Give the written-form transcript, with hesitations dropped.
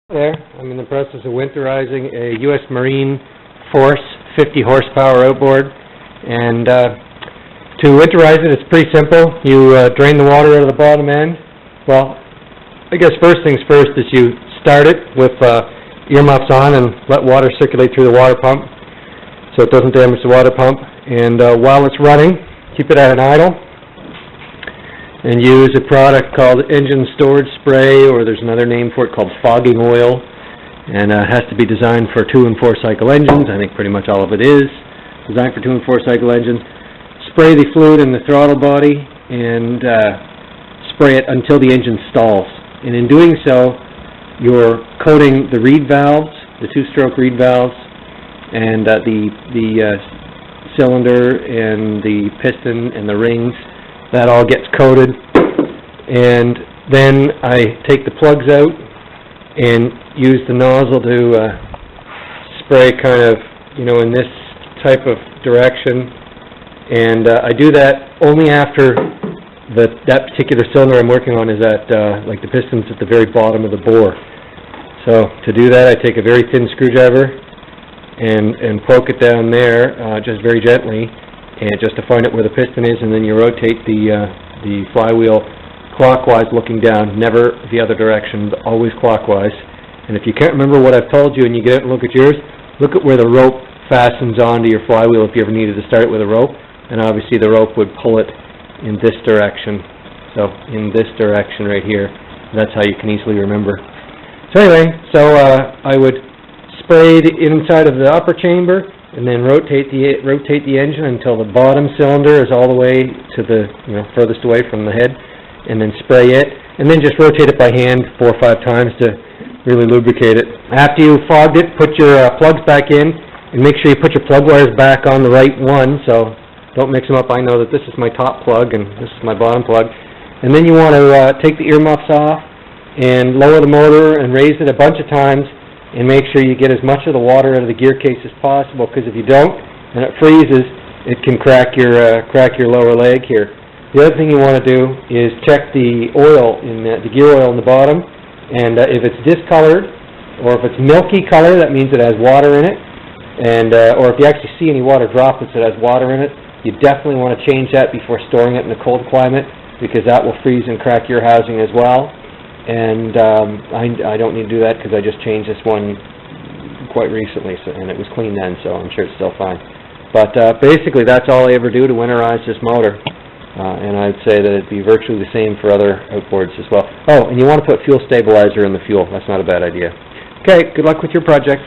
There, I'm in the process of winterizing a U.S. Marine Force 50 horsepower outboard, and to winterize it, it's pretty simple. You drain the water out of the bottom end. Well, I guess first things first is you start it with earmuffs on and let water circulate through the water pump so it doesn't damage the water pump. And while it's running, keep it at an idle and use a product called engine storage spray, or there's another name for it called fogging oil, and it has to be designed for 2 and 4 cycle engines. I think pretty much all of it is designed for 2 and 4 cycle engines. Spray the fluid in the throttle body and spray it until the engine stalls. And in doing so, you're coating the reed valves, the 2-stroke reed valves, and the cylinder and the piston and the rings. That all gets coated, and then I take the plugs out and use the nozzle to spray kind of, in this type of direction. And I do that only after that particular cylinder I'm working on is at, like the piston's at the very bottom of the bore. So to do that, I take a very thin screwdriver and poke it down there, just very gently, and just to find out where the piston is, and then you rotate the flywheel clockwise looking down, never the other direction, but always clockwise. And if you can't remember what I've told you and you get out and look at yours, look at where the rope fastens onto your flywheel if you ever needed to start it with a rope, and obviously the rope would pull it in this direction. So in this direction right here, that's how you can easily remember. So anyway, I would spray the inside of the upper chamber, and then rotate the engine until the bottom cylinder is all the way to the furthest away from the head, and then spray it, and then just rotate it by hand 4 or 5 times to really lubricate it. After you fogged it, put your plugs back in, and make sure you put your plug wires back on the right one, so don't mix them up. I know that this is my top plug and this is my bottom plug. And then you want to take the earmuffs off and lower the motor and raise it a bunch of times, and make sure you get as much of the water out of the gear case as possible, because if you don't and it freezes, it can crack your lower leg here. The other thing you want to do is check the oil in the gear oil in the bottom, and if it's discolored or if it's milky color, that means it has water in it, and or if you actually see any water droplets that has water in it, you definitely want to change that before storing it in a cold climate, because that will freeze and crack your housing as well. And I don't need to do that because I just changed this one quite recently, and it was clean then, so I'm sure it's still fine. But basically, that's all I ever do to winterize this motor, and I'd say that it'd be virtually the same for other outboards as well. Oh, and you want to put fuel stabilizer in the fuel. That's not a bad idea. Okay, good luck with your project.